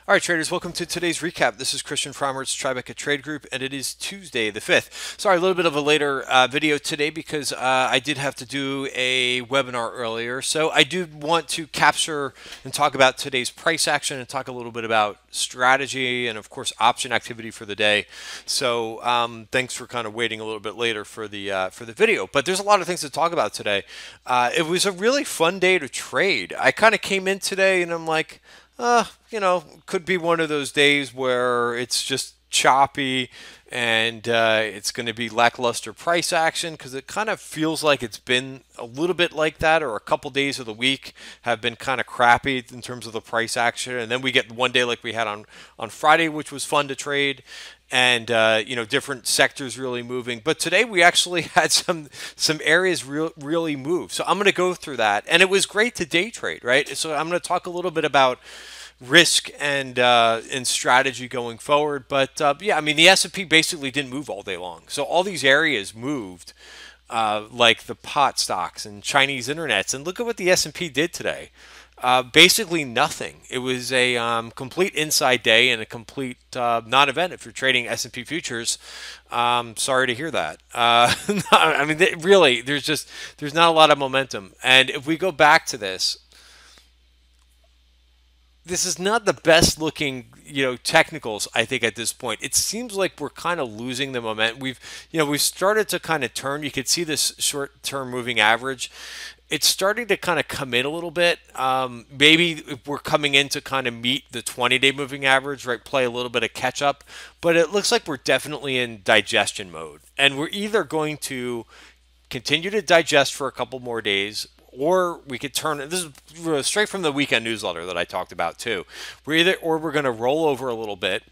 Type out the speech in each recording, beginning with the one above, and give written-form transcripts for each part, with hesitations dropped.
All right, traders, welcome to today's recap. This is Christian from Tribeca Trade Group, and it is Tuesday the 5th. Sorry, a little bit of a later video today because I did have to do a webinar earlier. So I do want to capture and talk about today's price action and talk a little bit about strategy and, of course, option activity for the day. So thanks for kind of waiting a little bit later for the video. But there's a lot of things to talk about today. It was a really fun day to trade. I kind of came in today and I'm like, could be one of those days where it's just choppy and it's going to be lackluster price action because it kind of feels like it's been a little bit like that, or a couple days of the week have been kind of crappy in terms of the price action. And then we get one day like we had on Friday, which was fun to trade. And different sectors really moving, but today we actually had some areas really move. So I'm going to go through that, and it was great to day trade, right? So I'm going to talk a little bit about risk and strategy going forward. But yeah, I mean the S&P basically didn't move all day long, so all these areas moved, like the pot stocks and Chinese internets. And look at what the S&P did today. Basically nothing. It was a complete inside day and a complete non-event if you're trading S&P futures. Sorry to hear that. I mean, really, there's not a lot of momentum. And if we go back to this is not the best looking, technicals, I think, at this point. It seems like we're kind of losing the momentum. We've started to kind of turn. You could see this short-term moving average. It's starting to kind of come in a little bit. Maybe we're coming in to kind of meet the 20-day moving average, right? Play a little bit of catch up, but it looks like we're definitely in digestion mode. And we're either going to continue to digest for a couple more days, or we could turn. This is straight from the weekend newsletter that I talked about too. We're going to roll over a little bit,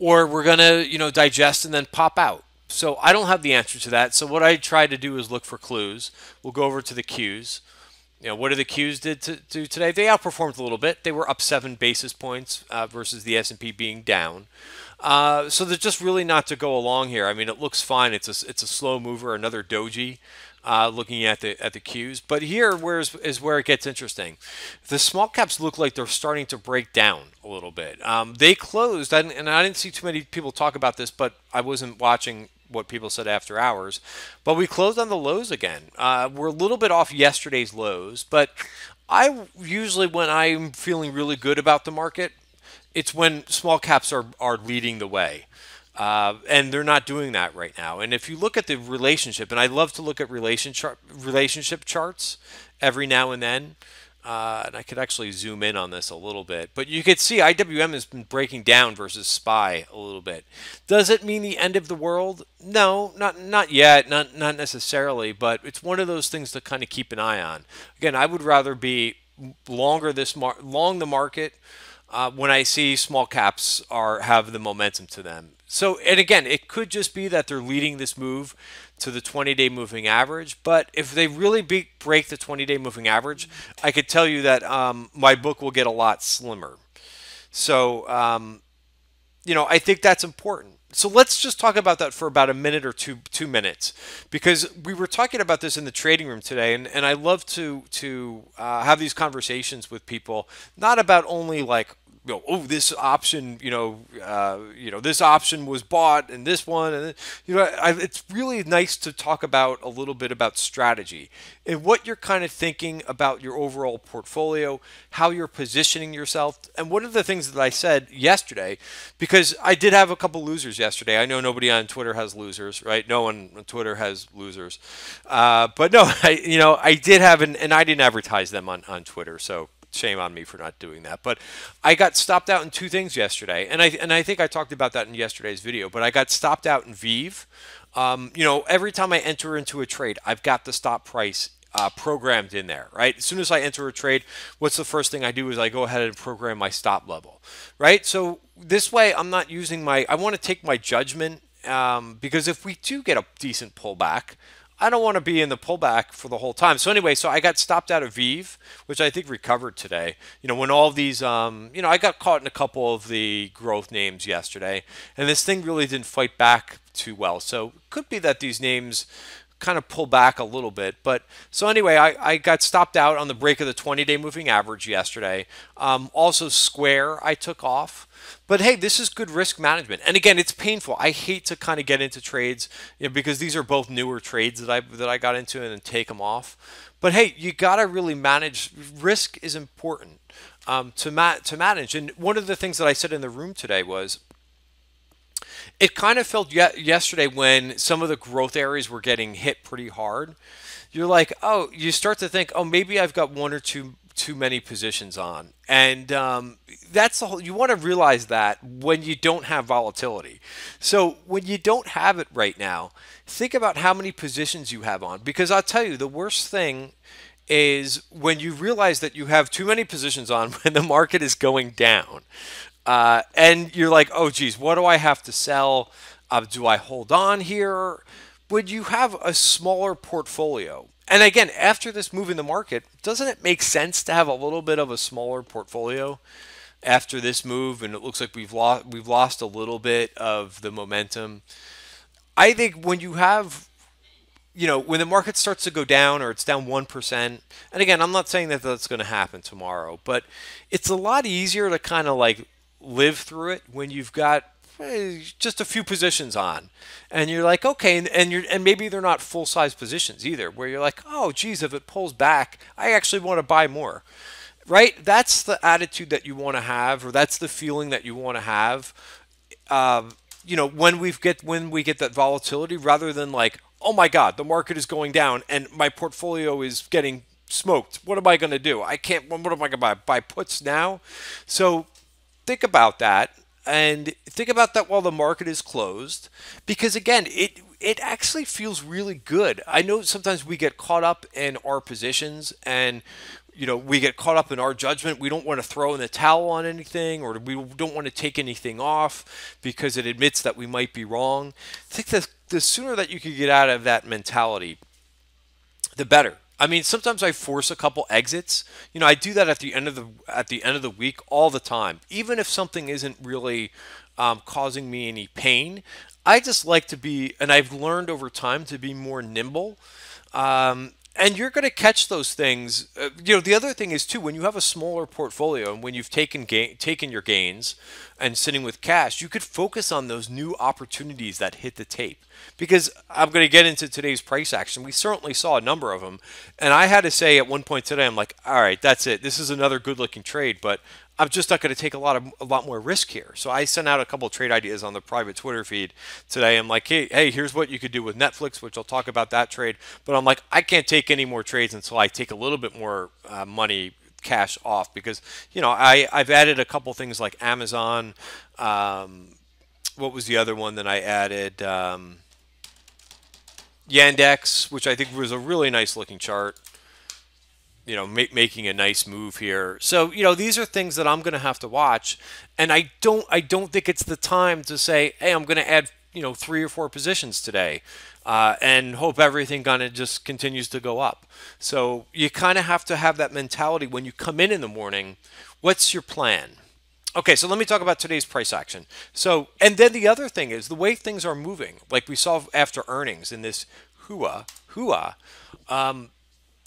or we're going to digest and then pop out. So I don't have the answer to that. So what I try to do is look for clues. We'll go over to the Qs. What did the Qs do today? They outperformed a little bit. They were up 7 basis points versus the S&P being down. So there's just really not to go along here. I mean, it looks fine. It's a slow mover, another doji. Looking at the Qs, but here is where it gets interesting. The small caps look like they're starting to break down a little bit. They closed, and I didn't see too many people talk about this, but I wasn't watching what people said after hours. But we closed on the lows again. We're a little bit off yesterday's lows, but I usually, when I'm feeling really good about the market, it's when small caps are leading the way. And they're not doing that right now. And if you look at the relationship, and I love to look at relationship charts every now and then, and I could actually zoom in on this a little bit, but you could see IWM has been breaking down versus SPY a little bit. Does it mean the end of the world? No, not yet, not necessarily, but it's one of those things to kind of keep an eye on. Again, I would rather be long the market when I see small caps have the momentum to them. So, and again, it could just be that they're leading this move to the 20-day moving average. But if they really break the 20-day moving average, I could tell you that my book will get a lot slimmer. So, I think that's important. So let's just talk about that for about a minute or 2 minutes, because we were talking about this in the trading room today, and I love to have these conversations with people, not about only like, this option, this option was bought and this one, and it's really nice to talk about a little bit about strategy and what you're kind of thinking about your overall portfolio, how you're positioning yourself. And one of the things that I said yesterday, because I did have a couple losers yesterday. I know nobody on Twitter has losers, right? No one on Twitter has losers, but no, I did have, and I didn't advertise them on Twitter, so shame on me for not doing that. But I got stopped out in 2 things yesterday, and I think I talked about that in yesterday's video. But I got stopped out in Vive. Every time I enter into a trade, I've got the stop price programmed in there, right? As soon as I enter a trade, what's the first thing I do is I go ahead and program my stop level, right? So this way, I'm not using I want to take my judgment, because if we do get a decent pullback, I don't want to be in the pullback for the whole time. So anyway, so I got stopped out of Vive, which I think recovered today. When all of these, I got caught in a couple of the growth names yesterday, and this thing really didn't fight back too well. So it could be that these names kind of pull back a little bit. But so anyway, I got stopped out on the break of the 20-day moving average yesterday. Also Square I took off. But hey, this is good risk management. And again, it's painful. I hate to kind of get into trades, because these are both newer trades that I got into and then take them off. But hey, you got to really manage. Risk is important to manage. And one of the things that I said in the room today was, it kind of felt yesterday when some of the growth areas were getting hit pretty hard. You're like, oh, you start to think, oh, maybe I've got one or two too many positions on. And that's the whole, you want to realize that when you don't have volatility. So when you don't have it right now, think about how many positions you have on, because I'll tell you, the worst thing is when you realize that you have too many positions on when the market is going down. And you're like, oh, geez, what do I have to sell? Do I hold on here? Would you have a smaller portfolio? And again, after this move in the market, doesn't it make sense to have a little bit of a smaller portfolio after this move? And it looks like we've lost a little bit of the momentum. I think when you have, when the market starts to go down or it's down 1%, and again, I'm not saying that that's going to happen tomorrow, but it's a lot easier to kind of like live through it when you've got just a few positions on, and you're like, okay, and maybe they're not full-size positions either, where you're like, oh, geez, if it pulls back, I actually want to buy more, right? That's the attitude that you want to have, or that's the feeling that you want to have, when we get that volatility, rather than like, oh my God, the market is going down and my portfolio is getting smoked. What am I going to do? I can't. What am I going to buy puts now? So think about that. And think about that while the market is closed, because again, it actually feels really good. I know sometimes we get caught up in our positions, and we get caught up in our judgment. We don't want to throw in the towel on anything, or we don't want to take anything off because it admits that we might be wrong. I think that the sooner that you can get out of that mentality, the better. I mean, sometimes I force a couple exits. I do that at the end of the week all the time. Even if something isn't really causing me any pain, I just like to be, and I've learned over time to be more nimble. And you're going to catch those things. The other thing is too, when you have a smaller portfolio and when you've taken your gains and sitting with cash, you could focus on those new opportunities that hit the tape. Because I'm going to get into today's price action. We certainly saw a number of them. And I had to say at one point today, I'm like, all right, that's it. This is another good looking trade, but I'm just not going to take a lot more risk here. So I sent out a couple of trade ideas on the private Twitter feed today. I'm like, hey, here's what you could do with Netflix, which I'll talk about that trade. But I'm like, I can't take any more trades until I take a little bit more money, cash off, because I've added a couple things like Amazon. What was the other one that I added? YNDX, which I think was a really nice looking chart. Making a nice move here. So, these are things that I'm going to have to watch, and I don't think it's the time to say, hey, I'm going to add, 3 or 4 positions today, and hope everything kind of just continues to go up. So you kind of have to have that mentality when you come in the morning. What's your plan? Okay, so let me talk about today's price action. So, and then the other thing is the way things are moving, like we saw after earnings in this hua.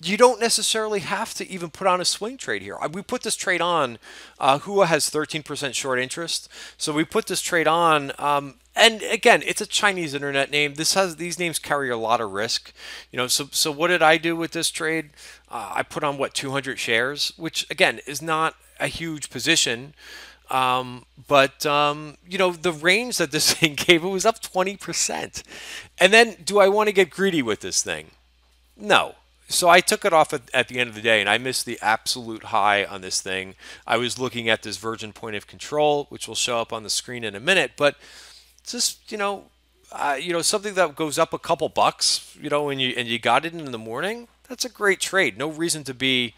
You don't necessarily have to even put on a swing trade here. We put this trade on. Hua has 13% short interest, so we put this trade on. And again, it's a Chinese internet name. These names carry a lot of risk. So what did I do with this trade? I put on 200 shares, which again is not a huge position. But the range that this thing gave, it was up 20%. And then, do I want to get greedy with this thing? No. So I took it off at the end of the day, and I missed the absolute high on this thing. I was looking at this virgin point of control, which will show up on the screen in a minute, but just something that goes up a couple bucks, and you got it in the morning. That's a great trade. No reason to be,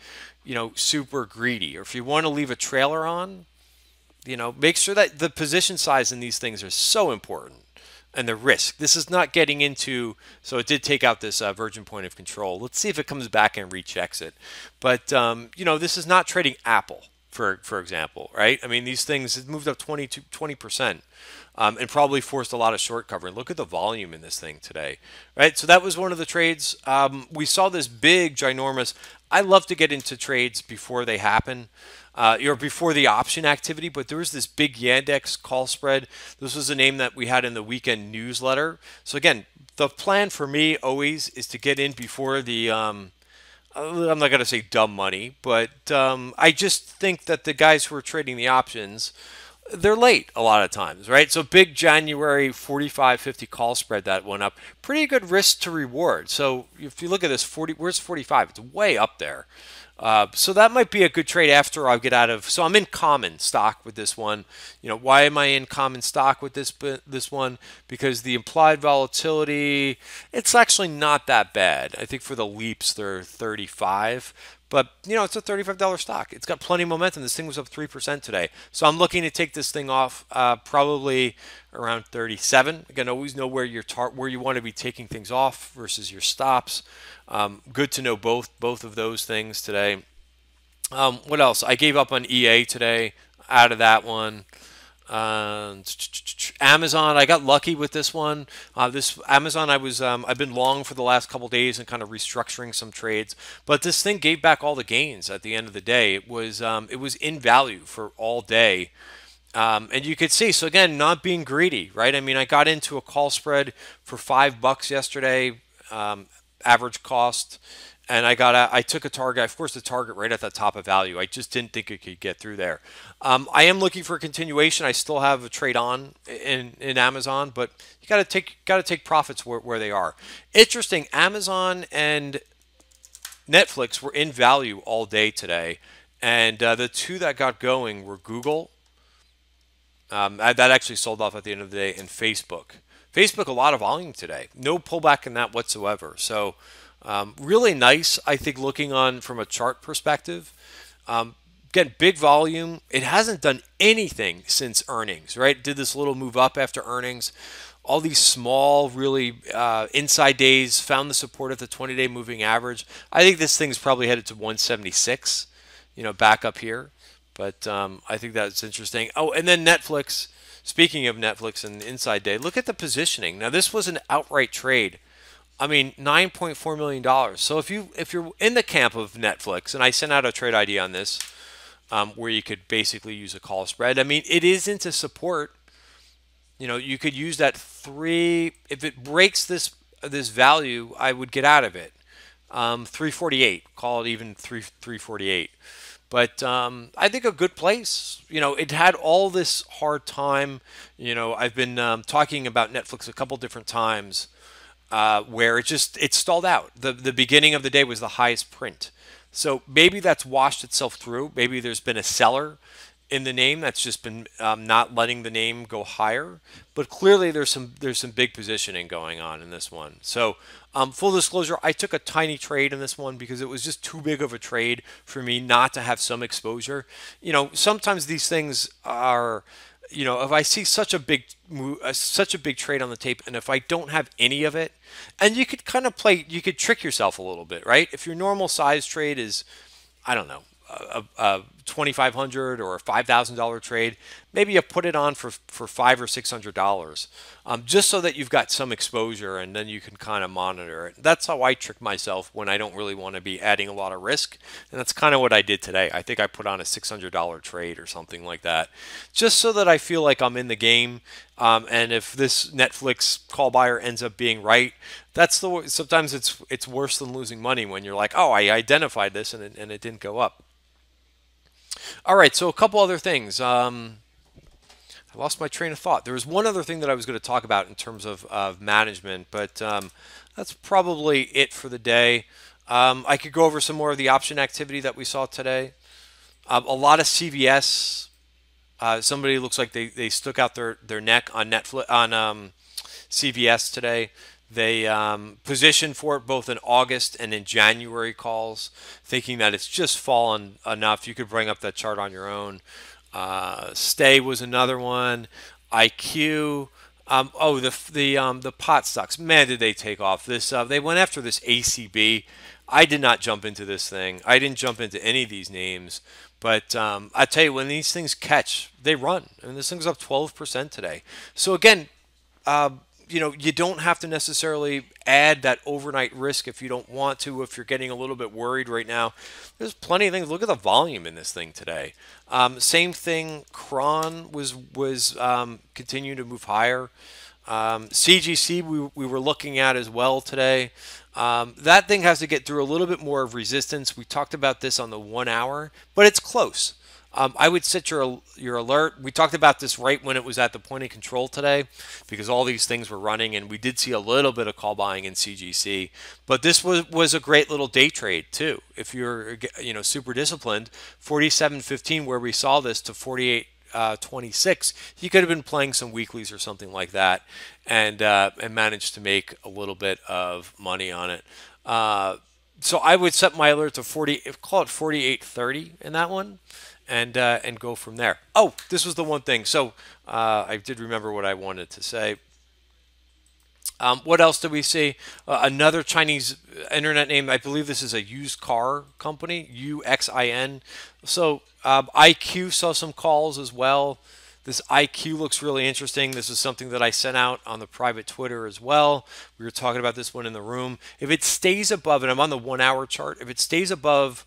super greedy. Or if you want to leave a trailer on, make sure that the position size in these things are so important. And the risk. This is not getting into, so it did take out this virgin point of control. Let's see if it comes back and rechecks it. But, this is not trading Apple. for example, right? I mean, these things it moved up 20%, and probably forced a lot of short covering. Look at the volume in this thing today, right? So that was one of the trades. We saw this big, ginormous. I love to get into trades before they happen. Or before the option activity, but there was this big YNDX call spread. This was a name that we had in the weekend newsletter. So again, the plan for me always is to get in before the I'm not going to say dumb money, but I just think that the guys who are trading the options, they're late a lot of times, right? So big January 45-50 call spread that went up. Pretty good risk to reward. So if you look at this 40, where's 45? It's way up there. So that might be a good trade after I get out of. So I'm in common stock with this one. You know, why am I in common stock with this one? Because the implied volatility, it's actually not that bad. I think for the leaps they're 35, but you know it's a $35 stock. It's got plenty of momentum. This thing was up 3% today, so I'm looking to take this thing off probably around 37. Again, always know where where you want to be taking things off versus your stops. Good to know both of those things today. What else? I gave up on EA today. Out of that one. Amazon, I got lucky with this one. This Amazon, I've been long for the last couple days and kind of restructuring some trades, but this thing gave back all the gains at the end of the day. It was in value for all day. And you could see, so again, not being greedy, right? I mean, I got into a call spread for $5 yesterday, average cost, and I took a target. I forced a target right at the top of value. I just didn't think it could get through there. I am looking for a continuation. I still have a trade on in Amazon, but you got to take profits where they are. Interesting. Amazon and Netflix were in value all day today, and the two that got going were Google. That actually sold off at the end of the day, and Facebook. Facebook, a lot of volume today. No pullback in that whatsoever. So really nice, I think, looking on from a chart perspective. Again, big volume. It hasn't done anything since earnings, right? Did this little move up after earnings. All these small, really inside days, found the support at the 20-day moving average. I think this thing's probably headed to 176, you know, back up here. But I think that's interesting. Oh, and then Netflix. Speaking of Netflix and inside day, look at the positioning. Now, this was an outright trade. I mean, $9.4 million. So if you're in the camp of Netflix, and I sent out a trade ID on this, where you could basically use a call spread. I mean, it is into support. You know, you could use that 3. If it breaks this value, I would get out of it. 348. Call it even 348. But I think a good place. You know, it had all this hard time. You know, I've been talking about Netflix a couple different times where it stalled out. The beginning of the day was the highest print. So maybe that's washed itself through. Maybe there's been a seller in the name that's just been not letting the name go higher. But clearly there's some big positioning going on in this one. So full disclosure, I took a tiny trade in this one because it was just too big of a trade for me not to have some exposure. You know, sometimes these things are, you know, if I see such a big trade on the tape, and if I don't have any of it, and you could kind of you could trick yourself a little bit, right? If your normal size trade is, I don't know, a $2,500 or a $5,000 trade, maybe you put it on for $500 or $600, just so that you've got some exposure, and then you can kind of monitor it. That's how I trick myself when I don't really want to be adding a lot of risk, and that's kind of what I did today. I think I put on a $600 trade or something like that, just so that I feel like I'm in the game. And if this Netflix call buyer ends up being right, sometimes it's worse than losing money when you're like, oh, I identified this and it didn't go up. All right, so a couple other things. I lost my train of thought. There was one other thing that I was going to talk about in terms of management, but that's probably it for the day. I could go over some more of the option activity that we saw today. A lot of CVS. Somebody looks like they stuck out their neck on Netflix on CVS today. They positioned for it both in August and in January calls, thinking that it's just fallen enough. You could bring up that chart on your own. Stay was another one. IQ. The pot stocks. Man, did they take off. They went after this ACB. I did not jump into this thing. I didn't jump into any of these names. But I tell you, when these things catch, they run. And this thing's up 12% today. So again, uh, you don't have to necessarily add that overnight risk if you don't want to. If you're getting a little bit worried right now, there's plenty of things. Look at the volume in this thing today. Same thing. Cron was continuing to move higher. CGC we were looking at as well today. That thing has to get through a little bit more of resistance. We talked about this on the 1 hour, but it's close. I would set your alert. We talked about this right when it was at the point of control today, because all these things were running, and we did see a little bit of call buying in CGC. But this was a great little day trade too. If you're super disciplined, 47.15 where we saw this to 48.26, you could have been playing some weeklies or something like that, and managed to make a little bit of money on it. So I would set my alert to call it 48.30 in that one, and go from there. Oh, this was the one thing. So I did remember what I wanted to say. What else did we see? Another Chinese internet name. I believe this is a used car company, UXIN. So IQ saw some calls as well. This IQ looks really interesting. This is something that I sent out on the private Twitter as well. We were talking about this one in the room. If it stays above, and I'm on the 1 hour chart, if it stays above,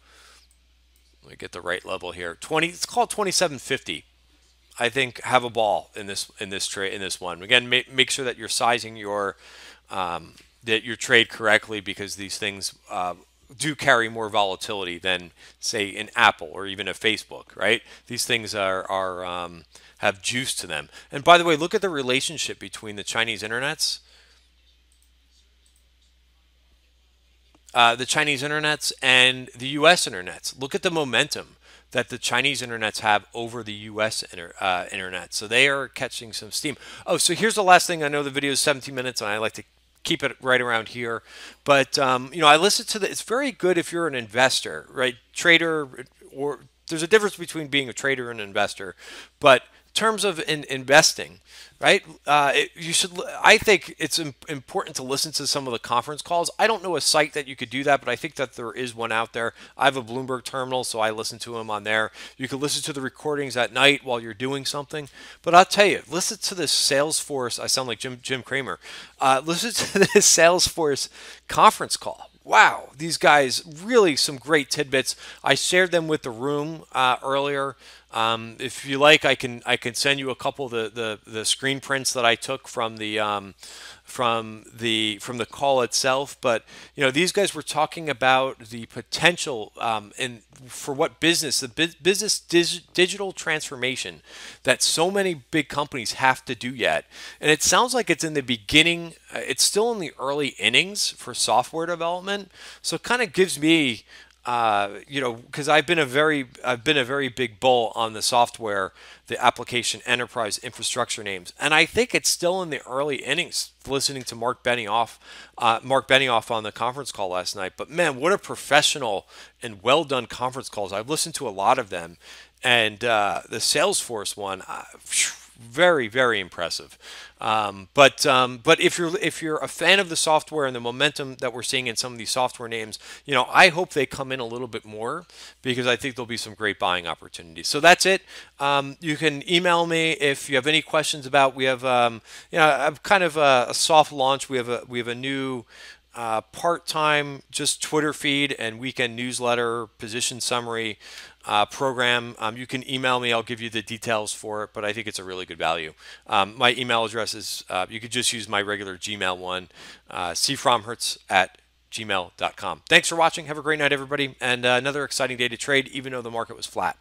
let me get the right level here. It's called 27.50. I think have a ball in this trade in this one. Again, make sure that you're sizing your trade correctly, because these things do carry more volatility than, say, an Apple or even a Facebook, right? These things have juice to them. And by the way, look at the relationship between the Chinese internets. And the U.S. internets. Look at the momentum that the Chinese internets have over the U.S. internet. So they are catching some steam. Oh, so here's the last thing. I know the video is 17 minutes, and I like to keep it right around here. But, I listen to it's very good if you're an investor, right? Trader, or there's a difference between being a trader and an investor. But in terms of investing, right? I think it's important to listen to some of the conference calls. I don't know a site that you could do that, but I think that there is one out there. I have a Bloomberg terminal, so I listen to them on there. You can listen to the recordings at night while you're doing something. But I'll tell you, listen to this Salesforce. I sound like Jim Cramer. Listen to this Salesforce conference call. Wow, these guys, really some great tidbits. I shared them with the room earlier. If you like, I can send you a couple of the screen prints that I took from the call itself. But these guys were talking about the potential for what the business digital transformation that so many big companies have to do yet. And it sounds like it's in the beginning. It's still in the early innings for software development. So it kind of gives me because I've been a very big bull on the software, the application enterprise infrastructure names, and I think it's still in the early innings. Listening to Mark Benioff on the conference call last night, but man, what a professional and well done conference calls. I've listened to a lot of them, and the Salesforce one. Very, very impressive. But if you're a fan of the software and the momentum that we're seeing in some of these software names, I hope they come in a little bit more, because I think there'll be some great buying opportunities. So that's it. You can email me if you have any questions about. We have kind of a soft launch. We have a new part-time just Twitter feed and weekend newsletter position summary program. You can email me. I'll give you the details for it, but I think it's a really good value. My email address is, you could just use my regular Gmail one, cfromhertz@gmail.com. Thanks for watching. Have a great night, everybody. And another exciting day to trade, even though the market was flat.